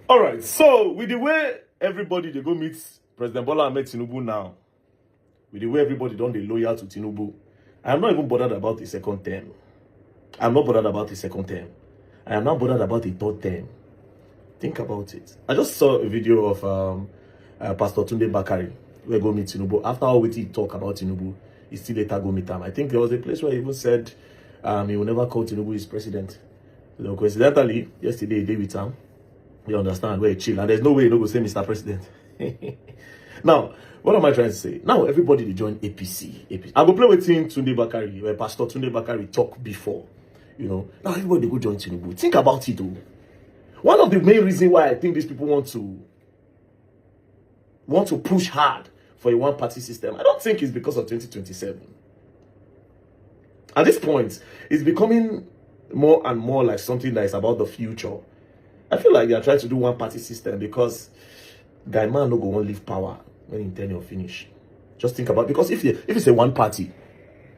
All right, so with the way everybody they go meet President Bola Ahmed Tinubu now, with the way everybody don't be loyal to Tinubu, I'm not even bothered about the second term. I'm not bothered about the second term. I am not bothered about the third term. Think about it. I just saw a video of Pastor Tunde Bakari where go meet Tinubu. After all he talk about Tinubu, he still later go meet him. I think there was a place where he even said he will never call Tinubu his president. So coincidentally, yesterday he did with him. You understand where he chill, and there's no way you don't go say Mr. President. Now, what am I trying to say? Now everybody they join APC. I go play with Tunde Bakari, where Pastor Tunde Bakari talk before. You know, now everybody they go join Tinubu. Think about it though. One of the main reasons why I think these people want to push hard for a one-party system, I don't think it's because of 2027. At this point, it's becoming more and more like something that is about the future. I feel like they are trying to do one-party system because guy man no go won't leave power when in tenure finish. Just think about, because if it's a one party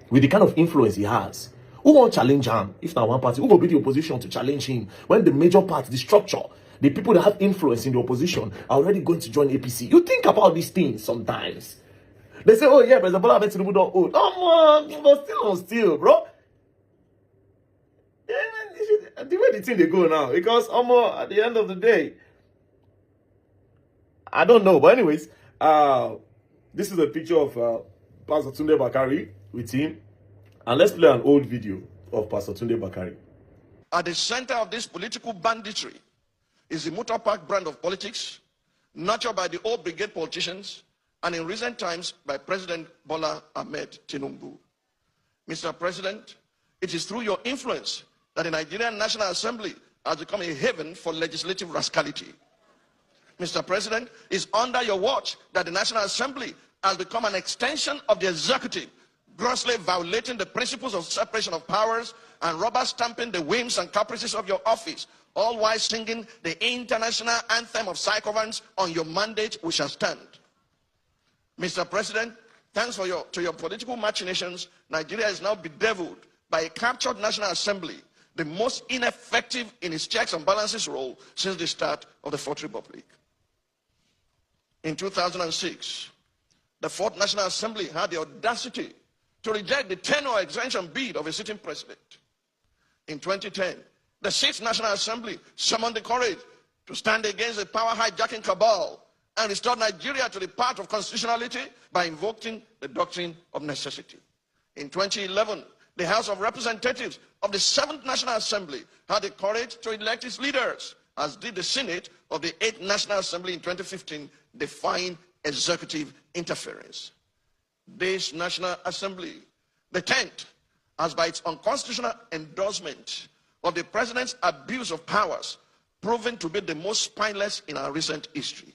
with the kind of influence he has, who won't challenge him? If not one party, who will be the opposition to challenge him? When the major party, the structure, the people that have influence in the opposition are already going to join APC. You think about these things sometimes. They say, oh yeah, President Bola Ahmed Tinubu don't own. Oh man, but still on still, bro. Yeah, man, the way the thing they go now, because at the end of the day, I don't know, but anyways, this is a picture of Pastor Tunde Bakari with him, and let's play an old video of Pastor Tunde Bakari. At the center of this political banditry is the Motor Park brand of politics, nurtured by the old brigade politicians, and in recent times by President Bola Ahmed Tinubu. Mr. President, it is through your influence that the Nigerian National Assembly has become a haven for legislative rascality. Mr. President, it's under your watch that the National Assembly has become an extension of the executive, grossly violating the principles of separation of powers and rubber stamping the whims and caprices of your office, all while singing the international anthem of psychovance on your mandate we shall stand. Mr. President, thanks to your political machinations, Nigeria is now bedeviled by a captured National Assembly, the most ineffective in its checks and balances role since the start of the Fourth Republic. In 2006, the Fourth National Assembly had the audacity to reject the tenure extension bid of a sitting president. In 2010, the Sixth National Assembly summoned the courage to stand against the power hijacking cabal and restore Nigeria to the path of constitutionality by invoking the doctrine of necessity. In 2011, the House of Representatives of the Seventh National Assembly had the courage to elect its leaders, as did the Senate of the Eighth National Assembly in 2015, defying executive interference. This National Assembly, the 10th, has by its unconstitutional endorsement of the President's abuse of powers proven to be the most spineless in our recent history.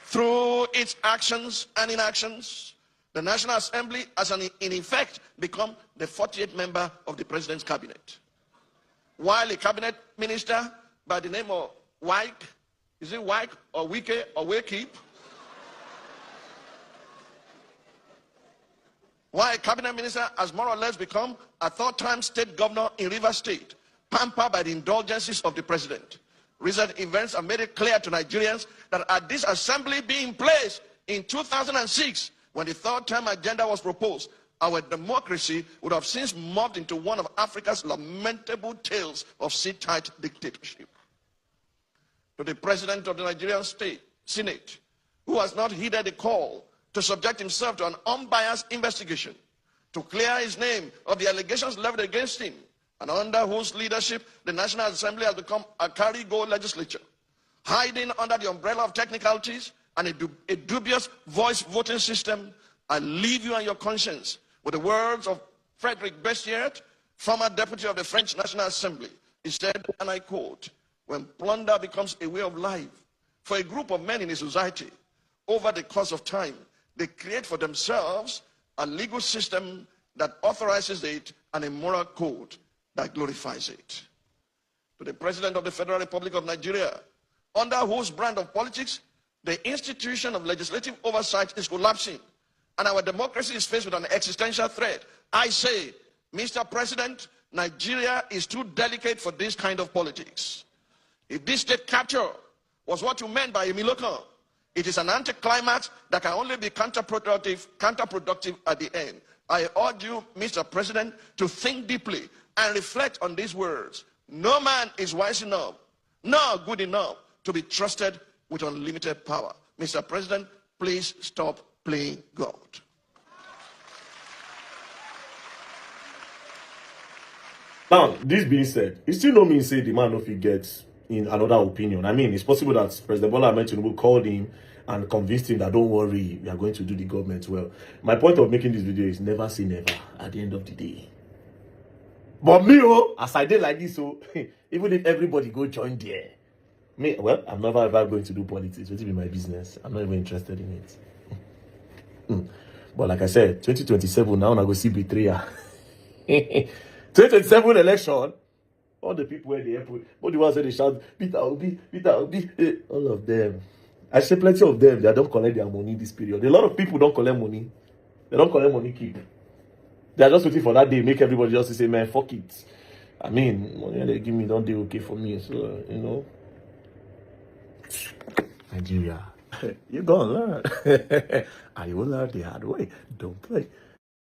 Through its actions and inactions, the National Assembly has in effect become the 48th member of the President's cabinet. While a cabinet minister by the name of Wike, is it Wike or Wike or Wakeep? While a cabinet minister has more or less become a third-time state governor in Rivers State, pampered by the indulgences of the President. Recent events have made it clear to Nigerians that had this assembly been in place in 2006, when the third-term agenda was proposed, our democracy would have since morphed into one of Africa's lamentable tales of sit-tight dictatorship. To the President of the Nigerian Senate, who has not heeded the call to subject himself to an unbiased investigation, to clear his name of the allegations leveled against him, and under whose leadership the National Assembly has become a carry-go legislature, hiding under the umbrella of technicalities and a dubious voice voting system, I leave you and your conscience with the words of Frederick Bessières, former deputy of the French National Assembly. He said, and I quote, "When plunder becomes a way of life for a group of men in a society, over the course of time, they create for themselves a legal system that authorizes it and a moral code that glorifies it." To the President of the Federal Republic of Nigeria, under whose brand of politics the institution of legislative oversight is collapsing and our democracy is faced with an existential threat, I say, Mr. President, Nigeria is too delicate for this kind of politics. If this state capture was what you meant by Emiloko, it is an anticlimax that can only be counterproductive at the end. I urge you, Mr. President, to think deeply and reflect on these words. No man is wise enough, nor good enough to be trusted with unlimited power. Mr. President, please stop playing God. Now, this being said, it still no mean say the man if he gets in another opinion. I mean, it's possible that President Bola Ahmed Tinubu called him and convinced him that don't worry, we are going to do the government well. My point of making this video is never say never at the end of the day. But me, as I did like this, even if everybody go join there, me, well, I'm never ever going to do politics. It will be my business. I'm not even interested in it. But like I said, 2027 now I go see betrayer. 2027 election, all the people where they put, all the ones where they shout, Peter Obi, all of them. I say plenty of them, they don't collect their money this period. A lot of people don't collect money. They don't collect money keep. They are just waiting for that day, make everybody just say, man, fuck it. I mean, money they give me don't do okay for me. So, you know. Nigeria, you're gonna learn. And you will learn the hard way. Don't play.